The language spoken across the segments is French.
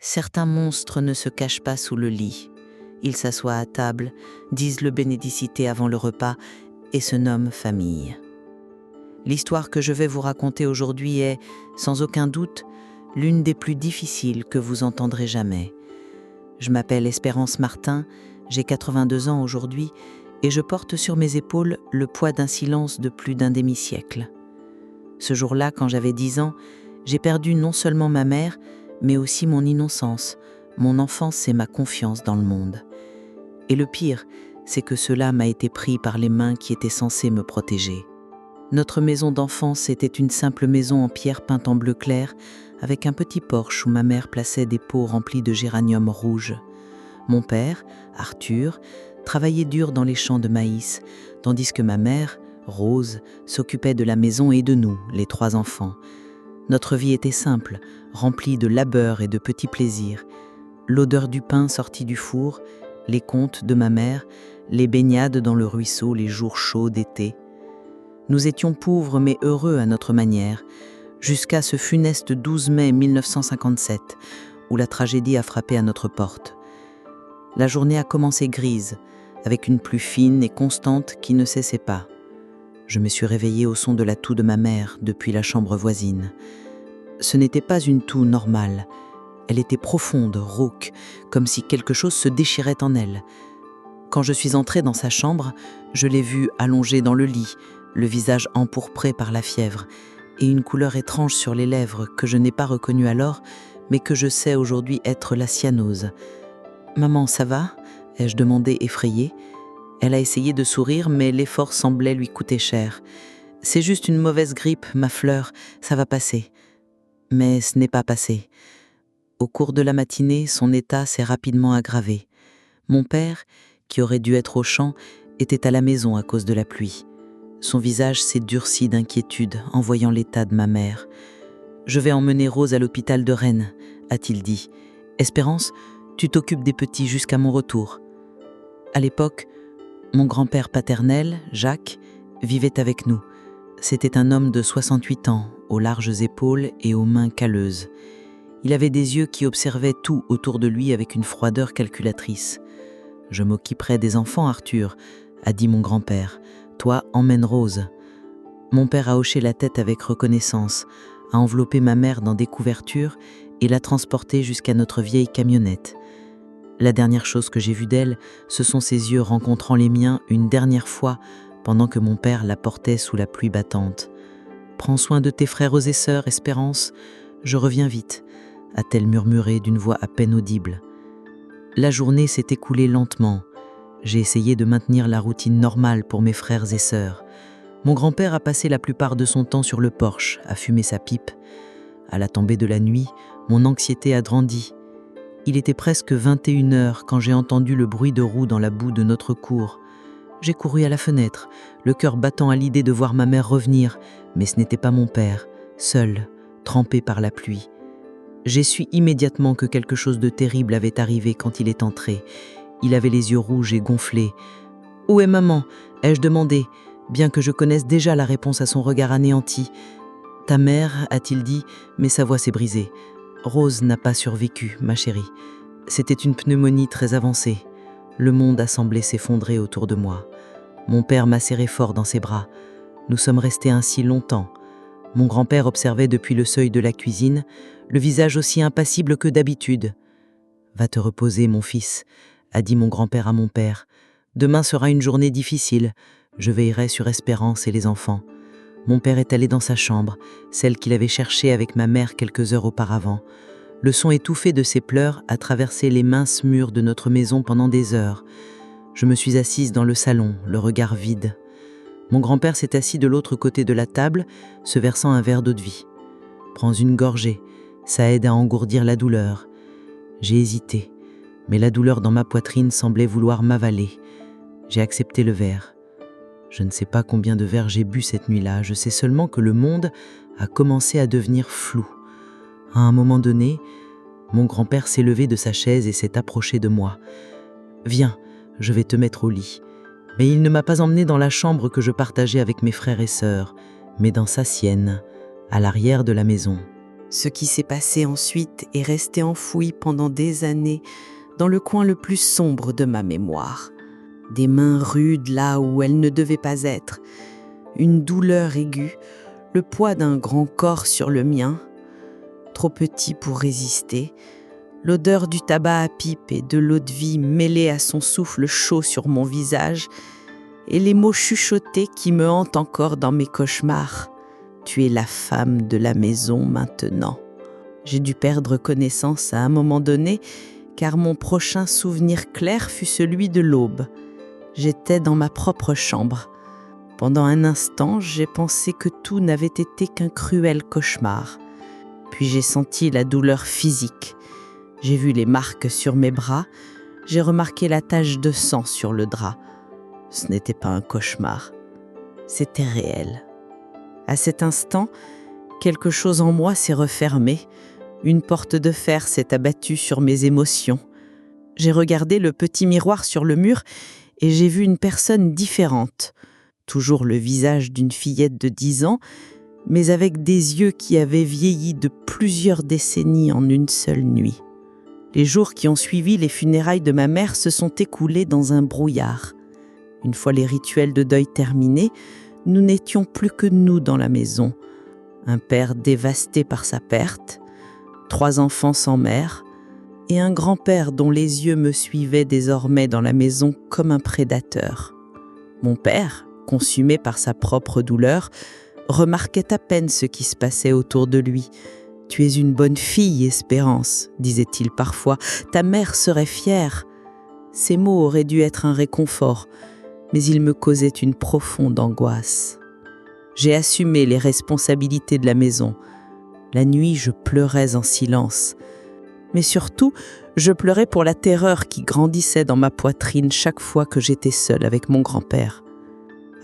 Certains monstres ne se cachent pas sous le lit. Ils s'assoient à table, disent le Bénédicité avant le repas et se nomment famille. L'histoire que je vais vous raconter aujourd'hui est, sans aucun doute, l'une des plus difficiles que vous entendrez jamais. Je m'appelle Espérance Martin, j'ai 82 ans aujourd'hui et je porte sur mes épaules le poids d'un silence de plus d'un demi-siècle. Ce jour-là, quand j'avais 10 ans, j'ai perdu non seulement ma mère, mais aussi mon innocence, mon enfance et ma confiance dans le monde. Et le pire, c'est que cela m'a été pris par les mains qui étaient censées me protéger. Notre maison d'enfance était une simple maison en pierre peinte en bleu clair, avec un petit porche où ma mère plaçait des pots remplis de géraniums rouges. Mon père, Arthur, travaillait dur dans les champs de maïs, tandis que ma mère, Rose, s'occupait de la maison et de nous, les 3 enfants. Notre vie était simple, remplie de labeur et de petits plaisirs. L'odeur du pain sorti du four, les contes de ma mère, les baignades dans le ruisseau les jours chauds d'été. Nous étions pauvres mais heureux à notre manière, jusqu'à ce funeste 12 mai 1957, où la tragédie a frappé à notre porte. La journée a commencé grise, avec une pluie fine et constante qui ne cessait pas. Je me suis réveillée au son de la toux de ma mère depuis la chambre voisine. Ce n'était pas une toux normale. Elle était profonde, rauque, comme si quelque chose se déchirait en elle. Quand je suis entrée dans sa chambre, je l'ai vue allongée dans le lit, le visage empourpré par la fièvre, et une couleur étrange sur les lèvres que je n'ai pas reconnue alors, mais que je sais aujourd'hui être la cyanose. « Maman, ça va ?» ai-je demandé effrayée. Elle a essayé de sourire, mais l'effort semblait lui coûter cher. « C'est juste une mauvaise grippe, ma fleur, ça va passer. » Mais ce n'est pas passé. Au cours de la matinée, son état s'est rapidement aggravé. Mon père, qui aurait dû être au champ, était à la maison à cause de la pluie. Son visage s'est durci d'inquiétude en voyant l'état de ma mère. « Je vais emmener Rose à l'hôpital de Rennes, » a-t-il dit. « Espérance, tu t'occupes des petits jusqu'à mon retour. » À l'époque, mon grand-père paternel, Jacques, vivait avec nous. C'était un homme de 68 ans, aux larges épaules et aux mains calleuses. Il avait des yeux qui observaient tout autour de lui avec une froideur calculatrice. « Je m'occuperai des enfants, Arthur, » a dit mon grand-père. « Toi, emmène Rose. » Mon père a hoché la tête avec reconnaissance, a enveloppé ma mère dans des couvertures et l'a transportée jusqu'à notre vieille camionnette. La dernière chose que j'ai vue d'elle, ce sont ses yeux rencontrant les miens une dernière fois pendant que mon père la portait sous la pluie battante. « Prends soin de tes frères et sœurs, Espérance, je reviens vite », a-t-elle murmuré d'une voix à peine audible. La journée s'est écoulée lentement. J'ai essayé de maintenir la routine normale pour mes frères et sœurs. Mon grand-père a passé la plupart de son temps sur le porche, à fumer sa pipe. À la tombée de la nuit, mon anxiété a grandi. Il était presque 21 heures quand j'ai entendu le bruit de roues dans la boue de notre cour. J'ai couru à la fenêtre, le cœur battant à l'idée de voir ma mère revenir, mais ce n'était pas mon père, seul, trempé par la pluie. J'ai su immédiatement que quelque chose de terrible avait arrivé quand il est entré. Il avait les yeux rouges et gonflés. « Où est maman ?» ai-je demandé, bien que je connaisse déjà la réponse à son regard anéanti. « Ta mère ?» a-t-il dit, mais sa voix s'est brisée. « Rose n'a pas survécu, ma chérie. C'était une pneumonie très avancée. » Le monde a semblé s'effondrer autour de moi. Mon père m'a serré fort dans ses bras. Nous sommes restés ainsi longtemps. Mon grand-père observait depuis le seuil de la cuisine, le visage aussi impassible que d'habitude. « Va te reposer, mon fils », a dit mon grand-père à mon père. « Demain sera une journée difficile. Je veillerai sur Espérance et les enfants. » Mon père est allé dans sa chambre, celle qu'il avait cherchée avec ma mère quelques heures auparavant. Le son étouffé de ses pleurs a traversé les minces murs de notre maison pendant des heures. Je me suis assise dans le salon, le regard vide. Mon grand-père s'est assis de l'autre côté de la table, se versant un verre d'eau-de-vie. « Prends une gorgée, ça aide à engourdir la douleur. » J'ai hésité, mais la douleur dans ma poitrine semblait vouloir m'avaler. J'ai accepté le verre. Je ne sais pas combien de verres j'ai bu cette nuit-là, je sais seulement que le monde a commencé à devenir flou. À un moment donné, mon grand-père s'est levé de sa chaise et s'est approché de moi. « Viens, je vais te mettre au lit. » Mais il ne m'a pas emmené dans la chambre que je partageais avec mes frères et sœurs, mais dans sa sienne, à l'arrière de la maison. Ce qui s'est passé ensuite est resté enfoui pendant des années dans le coin le plus sombre de ma mémoire. Des mains rudes là où elles ne devaient pas être, une douleur aiguë, le poids d'un grand corps sur le mien, trop petit pour résister, l'odeur du tabac à pipe et de l'eau de vie mêlée à son souffle chaud sur mon visage, et les mots chuchotés qui me hantent encore dans mes cauchemars. Tu es la femme de la maison maintenant. J'ai dû perdre connaissance à un moment donné, car mon prochain souvenir clair fut celui de l'aube. J'étais dans ma propre chambre. Pendant un instant, j'ai pensé que tout n'avait été qu'un cruel cauchemar. Puis j'ai senti la douleur physique. J'ai vu les marques sur mes bras. J'ai remarqué la tache de sang sur le drap. Ce n'était pas un cauchemar. C'était réel. À cet instant, quelque chose en moi s'est refermé. Une porte de fer s'est abattue sur mes émotions. J'ai regardé le petit miroir sur le mur et j'ai vu une personne différente. Toujours le visage d'une fillette de 10 ans, mais avec des yeux qui avaient vieilli de plusieurs décennies en une seule nuit. Les jours qui ont suivi les funérailles de ma mère se sont écoulés dans un brouillard. Une fois les rituels de deuil terminés, nous n'étions plus que nous dans la maison. Un père dévasté par sa perte, 3 enfants sans mère, et un grand-père dont les yeux me suivaient désormais dans la maison comme un prédateur. Mon père, consumé par sa propre douleur, remarquait à peine ce qui se passait autour de lui. « Tu es une bonne fille, Espérance, » disait-il parfois. « Ta mère serait fière. » Ces mots auraient dû être un réconfort, mais ils me causaient une profonde angoisse. J'ai assumé les responsabilités de la maison. La nuit, je pleurais en silence. Mais surtout, je pleurais pour la terreur qui grandissait dans ma poitrine chaque fois que j'étais seule avec mon grand-père.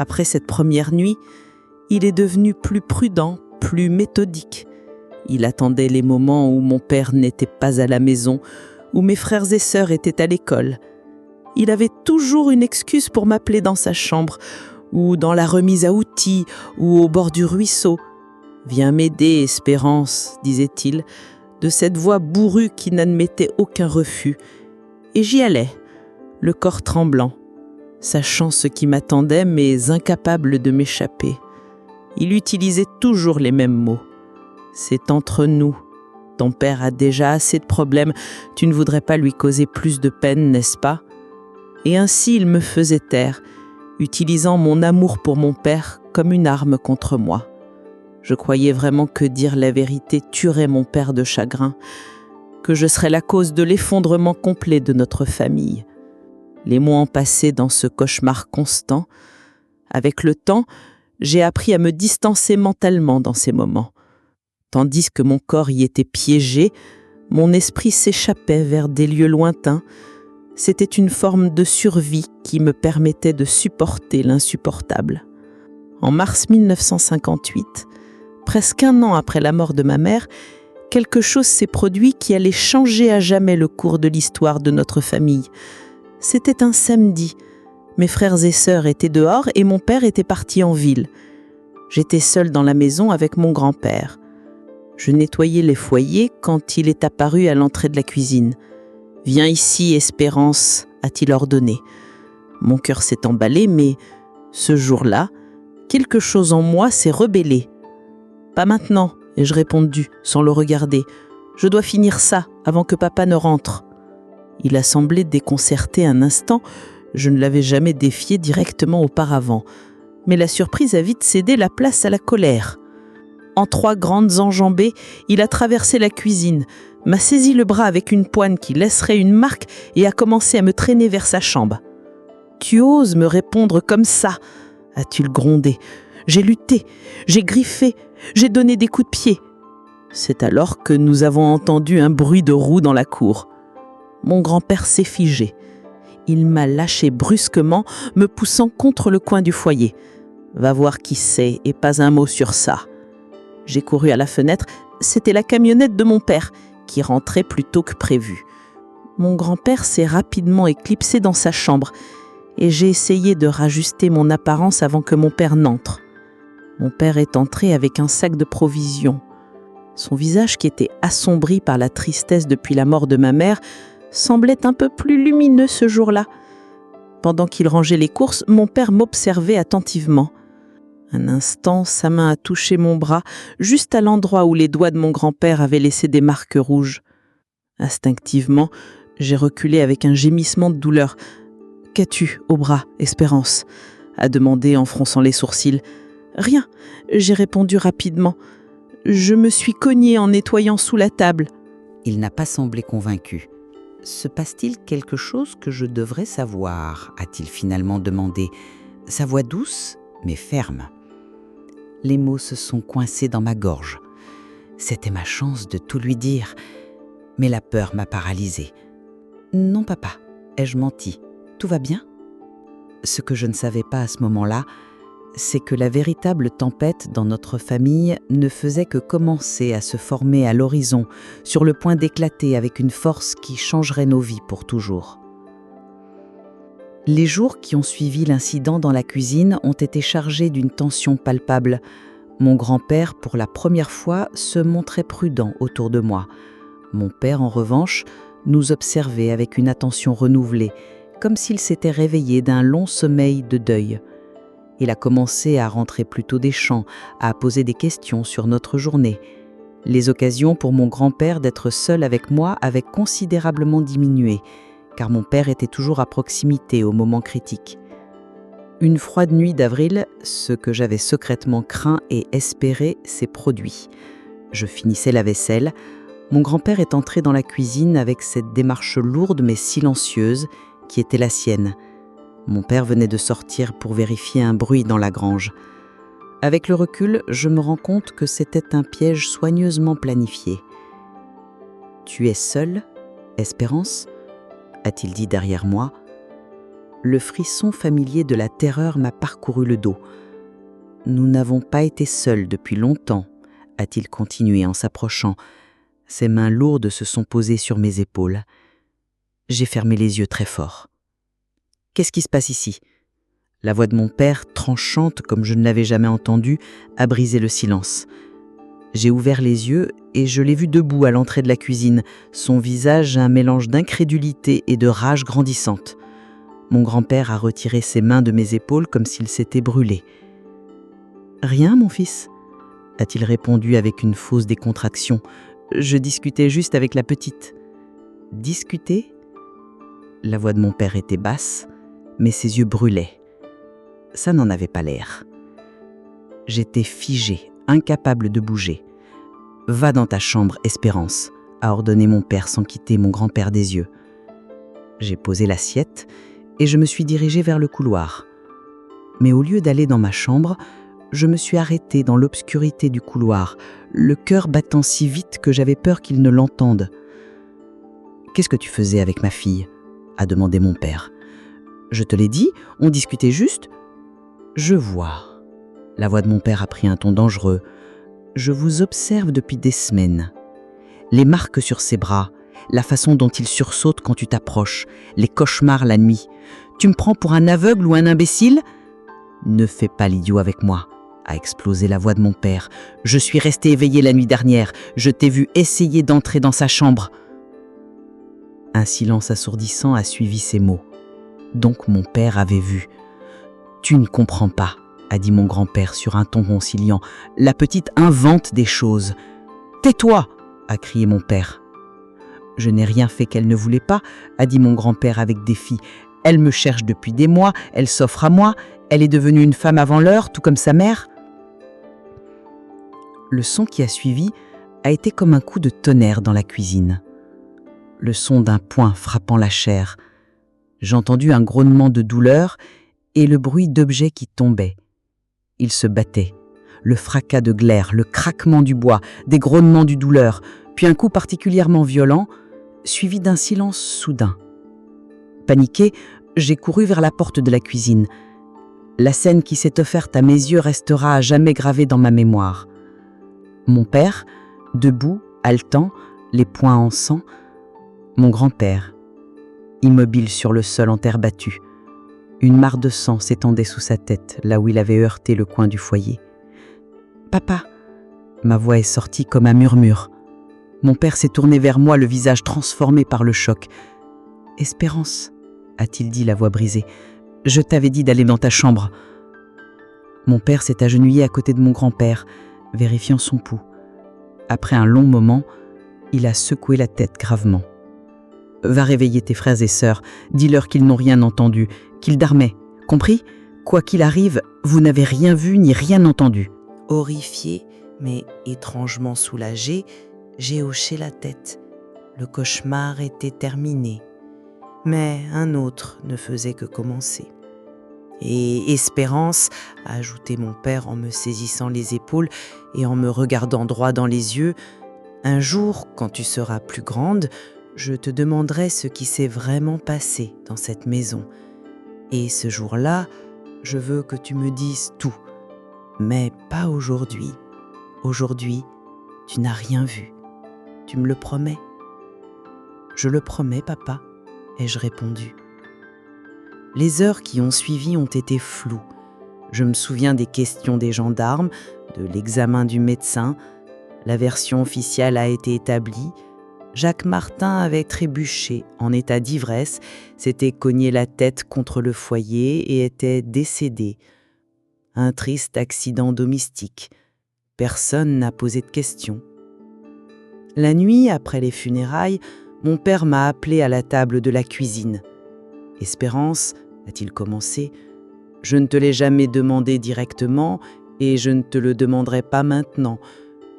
Après cette première nuit, il est devenu plus prudent, plus méthodique. Il attendait les moments où mon père n'était pas à la maison, où mes frères et sœurs étaient à l'école. Il avait toujours une excuse pour m'appeler dans sa chambre, ou dans la remise à outils, ou au bord du ruisseau. « Viens m'aider, Espérance », disait-il, de cette voix bourrue qui n'admettait aucun refus. Et j'y allais, le corps tremblant, sachant ce qui m'attendait, mais incapable de m'échapper. Il utilisait toujours les mêmes mots. « C'est entre nous. Ton père a déjà assez de problèmes. Tu ne voudrais pas lui causer plus de peine, n'est-ce pas ?» Et ainsi il me faisait taire, utilisant mon amour pour mon père comme une arme contre moi. Je croyais vraiment que dire la vérité tuerait mon père de chagrin, que je serais la cause de l'effondrement complet de notre famille. Les mois ont passé dans ce cauchemar constant. Avec le temps, j'ai appris à me distancer mentalement dans ces moments. Tandis que mon corps y était piégé, mon esprit s'échappait vers des lieux lointains. C'était une forme de survie qui me permettait de supporter l'insupportable. En mars 1958, presque un an après la mort de ma mère, quelque chose s'est produit qui allait changer à jamais le cours de l'histoire de notre famille. C'était un samedi. Mes frères et sœurs étaient dehors et mon père était parti en ville. J'étais seule dans la maison avec mon grand-père. Je nettoyais les foyers quand il est apparu à l'entrée de la cuisine. « Viens ici, Espérance », a-t-il ordonné. Mon cœur s'est emballé, mais ce jour-là, quelque chose en moi s'est rebellé. « Pas maintenant », ai-je répondu, sans le regarder. « Je dois finir ça avant que papa ne rentre. » Il a semblé déconcerté un instant. Je ne l'avais jamais défié directement auparavant. Mais la surprise a vite cédé la place à la colère. En 3 grandes enjambées, il a traversé la cuisine, m'a saisi le bras avec une poigne qui laisserait une marque et a commencé à me traîner vers sa chambre. « Tu oses me répondre comme ça ?» a-t-il grondé. J'ai lutté, j'ai griffé, j'ai donné des coups de pied. C'est alors que nous avons entendu un bruit de roues dans la cour. Mon grand-père s'est figé. Il m'a lâché brusquement, me poussant contre le coin du foyer. « Va voir qui c'est et pas un mot sur ça. » J'ai couru à la fenêtre, c'était la camionnette de mon père, qui rentrait plus tôt que prévu. Mon grand-père s'est rapidement éclipsé dans sa chambre et j'ai essayé de rajuster mon apparence avant que mon père n'entre. Mon père est entré avec un sac de provisions. Son visage, qui était assombri par la tristesse depuis la mort de ma mère, semblait un peu plus lumineux ce jour-là. Pendant qu'il rangeait les courses, mon père m'observait attentivement. Un instant, sa main a touché mon bras, juste à l'endroit où les doigts de mon grand-père avaient laissé des marques rouges. Instinctivement, j'ai reculé avec un gémissement de douleur. « Qu'as-tu au bras, Espérance ?» a demandé en fronçant les sourcils. « Rien », j'ai répondu rapidement. « Je me suis cognée en nettoyant sous la table. » Il n'a pas semblé convaincu. « Se passe-t-il quelque chose que je devrais savoir ?» a-t-il finalement demandé, sa voix douce mais ferme. Les mots se sont coincés dans ma gorge. C'était ma chance de tout lui dire, mais la peur m'a paralysée. « Non, papa, ai-je menti ? Tout va bien ?» Ce que je ne savais pas à ce moment-là, c'est que la véritable tempête dans notre famille ne faisait que commencer à se former à l'horizon, sur le point d'éclater avec une force qui changerait nos vies pour toujours. Les jours qui ont suivi l'incident dans la cuisine ont été chargés d'une tension palpable. Mon grand-père, pour la première fois, se montrait prudent autour de moi. Mon père, en revanche, nous observait avec une attention renouvelée, comme s'il s'était réveillé d'un long sommeil de deuil. Il a commencé à rentrer plus tôt des champs, à poser des questions sur notre journée. Les occasions pour mon grand-père d'être seul avec moi avaient considérablement diminué, car mon père était toujours à proximité au moment critique. Une froide nuit d'avril, ce que j'avais secrètement craint et espéré s'est produit. Je finissais la vaisselle. Mon grand-père est entré dans la cuisine avec cette démarche lourde mais silencieuse qui était la sienne. Mon père venait de sortir pour vérifier un bruit dans la grange. Avec le recul, je me rends compte que c'était un piège soigneusement planifié. « Tu es seule, Espérance ?» a-t-il dit derrière moi. Le frisson familier de la terreur m'a parcouru le dos. « Nous n'avons pas été seuls depuis longtemps, » a-t-il continué en s'approchant. Ses mains lourdes se sont posées sur mes épaules. J'ai fermé les yeux très fort. « Qu'est-ce qui se passe ici ?» La voix de mon père, tranchante comme je ne l'avais jamais entendue, a brisé le silence. J'ai ouvert les yeux et je l'ai vu debout à l'entrée de la cuisine, son visage un mélange d'incrédulité et de rage grandissante. Mon grand-père a retiré ses mains de mes épaules comme s'il s'était brûlé. « Rien, mon fils ?» a-t-il répondu avec une fausse décontraction. « Je discutais juste avec la petite. »« Discuter ?» La voix de mon père était basse, mais ses yeux brûlaient. Ça n'en avait pas l'air. J'étais figé, incapable de bouger. « Va dans ta chambre, Espérance », a ordonné mon père sans quitter mon grand-père des yeux. J'ai posé l'assiette et je me suis dirigé vers le couloir. Mais au lieu d'aller dans ma chambre, je me suis arrêté dans l'obscurité du couloir, le cœur battant si vite que j'avais peur qu'il ne l'entende. « Qu'est-ce que tu faisais avec ma fille ?» a demandé mon père. « Je te l'ai dit, on discutait juste. »« Je vois. » La voix de mon père a pris un ton dangereux. « Je vous observe depuis des semaines. Les marques sur ses bras, la façon dont il sursaute quand tu t'approches, les cauchemars la nuit. Tu me prends pour un aveugle ou un imbécile ? Ne fais pas l'idiot avec moi, » a explosé la voix de mon père. « Je suis resté éveillé la nuit dernière. Je t'ai vu essayer d'entrer dans sa chambre. » Un silence assourdissant a suivi ces mots. Donc mon père avait vu. « Tu ne comprends pas, » a dit mon grand-père sur un ton conciliant. « La petite invente des choses. »« Tais-toi » a crié mon père. « Je n'ai rien fait qu'elle ne voulait pas, » a dit mon grand-père avec défi. « Elle me cherche depuis des mois, elle s'offre à moi, elle est devenue une femme avant l'heure, tout comme sa mère. » Le son qui a suivi a été comme un coup de tonnerre dans la cuisine. Le son d'un poing frappant la chair. J'ai entendu un grognement de douleur et le bruit d'objets qui tombaient. Ils se battaient. Le fracas de glaire, le craquement du bois, des grognements du douleur, puis un coup particulièrement violent, suivi d'un silence soudain. Paniqué, j'ai couru vers la porte de la cuisine. La scène qui s'est offerte à mes yeux restera à jamais gravée dans ma mémoire. Mon père, debout, haletant, les poings en sang. Mon grand-père, immobile sur le sol en terre battue. Une mare de sang s'étendait sous sa tête, là où il avait heurté le coin du foyer. « Papa !» Ma voix est sortie comme un murmure. Mon père s'est tourné vers moi, le visage transformé par le choc. « Espérance, a-t-il dit, la voix brisée. Je t'avais dit d'aller dans ta chambre. » Mon père s'est agenouillé à côté de mon grand-père, vérifiant son pouls. Après un long moment, il a secoué la tête gravement. « Va réveiller tes frères et sœurs, dis-leur qu'ils n'ont rien entendu, qu'ils dormaient, compris ? Quoi qu'il arrive, vous n'avez rien vu ni rien entendu. » Horrifié, mais étrangement soulagé, j'ai hoché la tête. Le cauchemar était terminé. Mais un autre ne faisait que commencer. Et Espérance, a ajouté mon père en me saisissant les épaules et en me regardant droit dans les yeux, un jour, quand tu seras plus grande, je te demanderai ce qui s'est vraiment passé dans cette maison. Et ce jour-là, je veux que tu me dises tout. Mais pas aujourd'hui. Aujourd'hui, tu n'as rien vu. Tu me le promets ? Je le promets, papa, ai-je répondu. Les heures qui ont suivi ont été floues. Je me souviens des questions des gendarmes, de l'examen du médecin. La version officielle a été établie. Jacques Martin avait trébuché en état d'ivresse, s'était cogné la tête contre le foyer et était décédé. Un triste accident domestique. Personne n'a posé de questions. La nuit, après les funérailles, mon père m'a appelé à la table de la cuisine. « Espérance, a-t-il commencé, je ne te l'ai jamais demandé directement et je ne te le demanderai pas maintenant.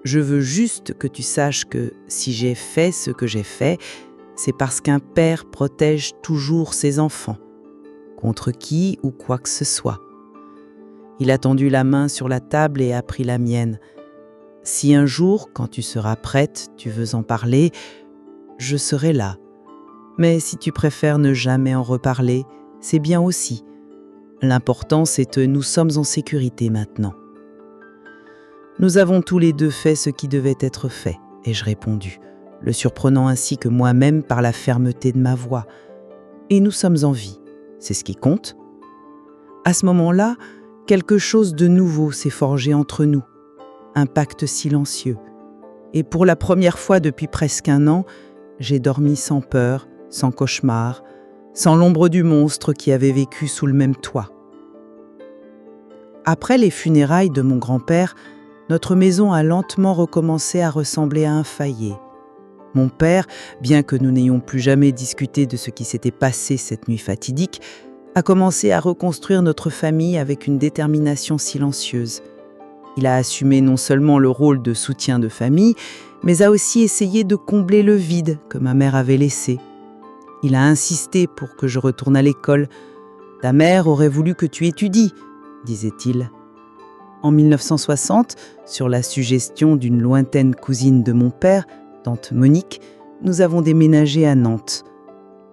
Je veux juste que tu saches que si j'ai fait ce que j'ai fait, c'est parce qu'un père protège toujours ses enfants, contre qui ou quoi que ce soit. » Il a tendu la main sur la table et a pris la mienne. « Si un jour, quand tu seras prête, tu veux en parler, je serai là. Mais si tu préfères ne jamais en reparler, c'est bien aussi. L'important, c'est que nous sommes en sécurité maintenant. » Nous avons tous les deux fait ce qui devait être fait, ai-je répondu, le surprenant ainsi que moi-même par la fermeté de ma voix. Et nous sommes en vie, c'est ce qui compte. À ce moment-là, quelque chose de nouveau s'est forgé entre nous, un pacte silencieux. Et pour la première fois depuis presque un an, j'ai dormi sans peur, sans cauchemar, sans l'ombre du monstre qui avait vécu sous le même toit. Après les funérailles de mon grand-père, notre maison a lentement recommencé à ressembler à un foyer. Mon père, bien que nous n'ayons plus jamais discuté de ce qui s'était passé cette nuit fatidique, a commencé à reconstruire notre famille avec une détermination silencieuse. Il a assumé non seulement le rôle de soutien de famille, mais a aussi essayé de combler le vide que ma mère avait laissé. Il a insisté pour que je retourne à l'école. « Ta mère aurait voulu que tu étudies », disait-il. En 1960, sur la suggestion d'une lointaine cousine de mon père, tante Monique, nous avons déménagé à Nantes.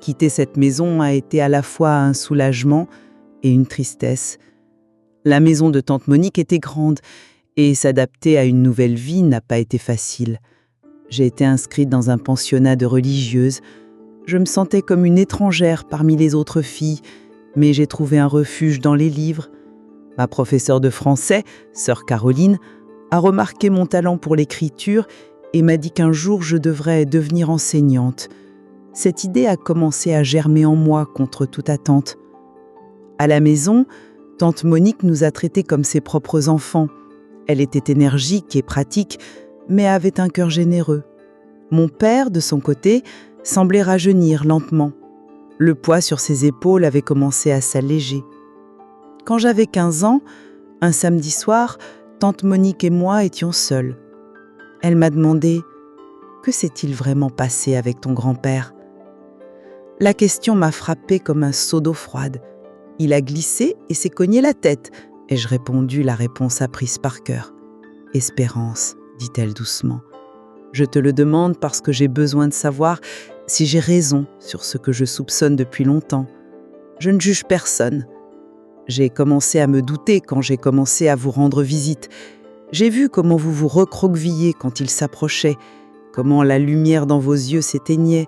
Quitter cette maison a été à la fois un soulagement et une tristesse. La maison de tante Monique était grande et s'adapter à une nouvelle vie n'a pas été facile. J'ai été inscrite dans un pensionnat de religieuses. Je me sentais comme une étrangère parmi les autres filles, mais j'ai trouvé un refuge dans les livres. Ma professeure de français, sœur Caroline, a remarqué mon talent pour l'écriture et m'a dit qu'un jour je devrais devenir enseignante. Cette idée a commencé à germer en moi contre toute attente. À la maison, tante Monique nous a traités comme ses propres enfants. Elle était énergique et pratique, mais avait un cœur généreux. Mon père, de son côté, semblait rajeunir lentement. Le poids sur ses épaules avait commencé à s'alléger. Quand j'avais 15 ans, un samedi soir, tante Monique et moi étions seuls. Elle m'a demandé « Que s'est-il vraiment passé avec ton grand-père » La question m'a frappée comme un seau d'eau froide. Il a glissé et s'est cogné la tête, ai-je répondu, la réponse apprise par cœur. « Espérance, dit-elle doucement. Je te le demande parce que j'ai besoin de savoir si j'ai raison sur ce que je soupçonne depuis longtemps. Je ne juge personne. J'ai commencé à me douter quand j'ai commencé à vous rendre visite. J'ai vu comment vous vous recroquevillez quand il s'approchait, comment la lumière dans vos yeux s'éteignait.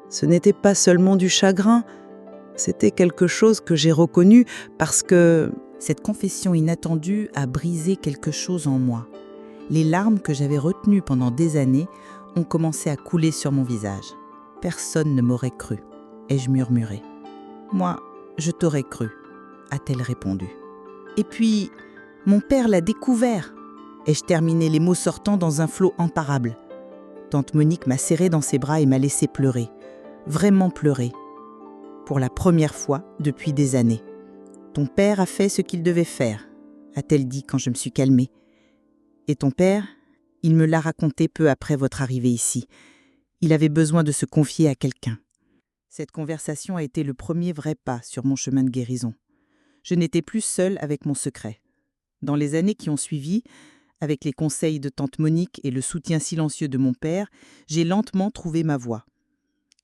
Ce n'était pas seulement du chagrin, c'était quelque chose que j'ai reconnu parce que... » Cette confession inattendue a brisé quelque chose en moi. Les larmes que j'avais retenues pendant des années ont commencé à couler sur mon visage. Personne ne m'aurait cru, ai-je murmuré. Moi, je t'aurais cru, a-t-elle répondu. Et puis, mon père l'a découvert, ai-je terminé, les mots sortant dans un flot imparable. Tante Monique m'a serré dans ses bras et m'a laissé pleurer, vraiment pleurer, pour la première fois depuis des années. Ton père a fait ce qu'il devait faire, a-t-elle dit quand je me suis calmée. Et ton père, il me l'a raconté peu après votre arrivée ici. Il avait besoin de se confier à quelqu'un. Cette conversation a été le premier vrai pas sur mon chemin de guérison. Je n'étais plus seule avec mon secret. Dans les années qui ont suivi, avec les conseils de tante Monique et le soutien silencieux de mon père, j'ai lentement trouvé ma voie.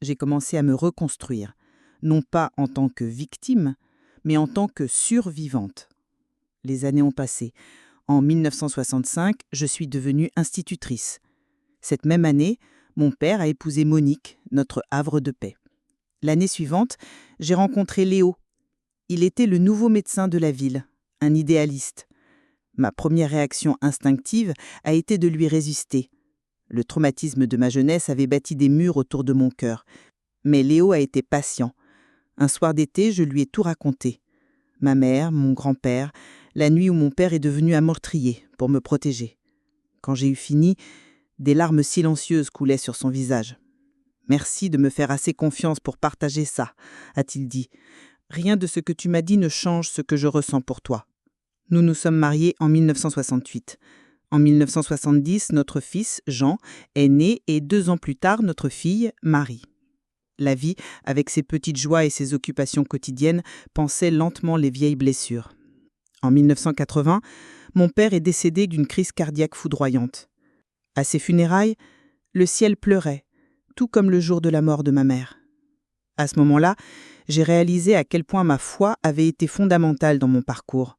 J'ai commencé à me reconstruire, non pas en tant que victime, mais en tant que survivante. Les années ont passé. En 1965, je suis devenue institutrice. Cette même année, mon père a épousé Monique, notre havre de paix. L'année suivante, j'ai rencontré Léo. Il était le nouveau médecin de la ville, un idéaliste. Ma première réaction instinctive a été de lui résister. Le traumatisme de ma jeunesse avait bâti des murs autour de mon cœur. Mais Léo a été patient. Un soir d'été, je lui ai tout raconté. Ma mère, mon grand-père, la nuit où mon père est devenu un meurtrier pour me protéger. Quand j'ai eu fini, des larmes silencieuses coulaient sur son visage. « Merci de me faire assez confiance pour partager ça », a-t-il dit. « Rien de ce que tu m'as dit ne change ce que je ressens pour toi. » Nous nous sommes mariés en 1968. En 1970, notre fils, Jean, est né et 2 ans plus tard, notre fille, Marie. La vie, avec ses petites joies et ses occupations quotidiennes, pansait lentement les vieilles blessures. En 1980, mon père est décédé d'une crise cardiaque foudroyante. À ses funérailles, le ciel pleurait, tout comme le jour de la mort de ma mère. À ce moment-là, j'ai réalisé à quel point ma foi avait été fondamentale dans mon parcours.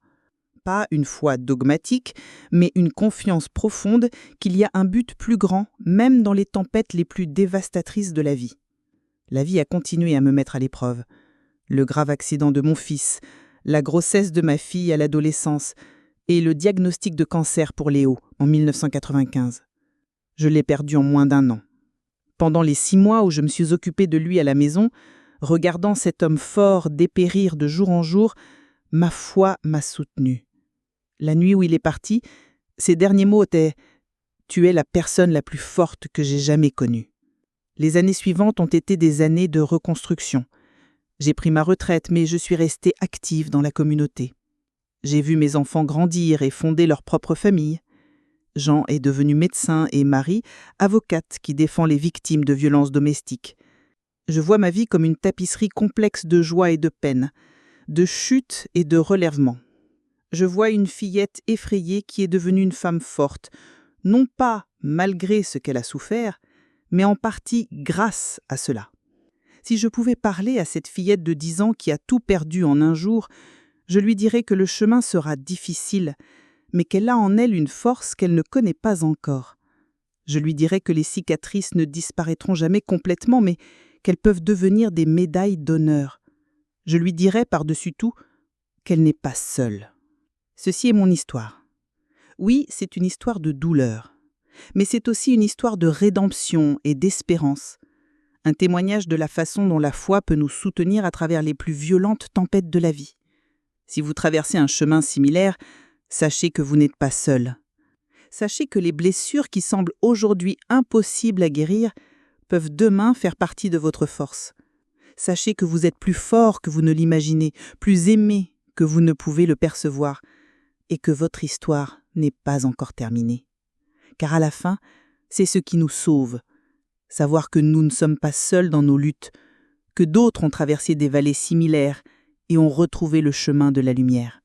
Pas une foi dogmatique, mais une confiance profonde qu'il y a un but plus grand, même dans les tempêtes les plus dévastatrices de la vie. La vie a continué à me mettre à l'épreuve. Le grave accident de mon fils, la grossesse de ma fille à l'adolescence et le diagnostic de cancer pour Léo en 1995. Je l'ai perdu en moins d'1 an. Pendant les 6 mois où je me suis occupée de lui à la maison, regardant cet homme fort dépérir de jour en jour, ma foi m'a soutenue. La nuit où il est parti, ses derniers mots étaient « Tu es la personne la plus forte que j'ai jamais connue ». Les années suivantes ont été des années de reconstruction. J'ai pris ma retraite, mais je suis restée active dans la communauté. J'ai vu mes enfants grandir et fonder leur propre famille. Jean est devenu médecin et Marie, avocate qui défend les victimes de violences domestiques. Je vois ma vie comme une tapisserie complexe de joie et de peine, de chute et de relèvement. Je vois une fillette effrayée qui est devenue une femme forte, non pas malgré ce qu'elle a souffert, mais en partie grâce à cela. Si je pouvais parler à cette fillette de 10 ans qui a tout perdu en un jour, je lui dirais que le chemin sera difficile, mais qu'elle a en elle une force qu'elle ne connaît pas encore. Je lui dirais que les cicatrices ne disparaîtront jamais complètement, mais qu'elles peuvent devenir des médailles d'honneur. Je lui dirais par-dessus tout qu'elle n'est pas seule. Ceci est mon histoire. Oui, c'est une histoire de douleur, mais c'est aussi une histoire de rédemption et d'espérance, un témoignage de la façon dont la foi peut nous soutenir à travers les plus violentes tempêtes de la vie. Si vous traversez un chemin similaire, sachez que vous n'êtes pas seul. Sachez que les blessures qui semblent aujourd'hui impossibles à guérir peuvent demain faire partie de votre force. Sachez que vous êtes plus fort que vous ne l'imaginez, plus aimé que vous ne pouvez le percevoir, et que votre histoire n'est pas encore terminée. Car à la fin, c'est ce qui nous sauve. Savoir que nous ne sommes pas seuls dans nos luttes, que d'autres ont traversé des vallées similaires et ont retrouvé le chemin de la lumière.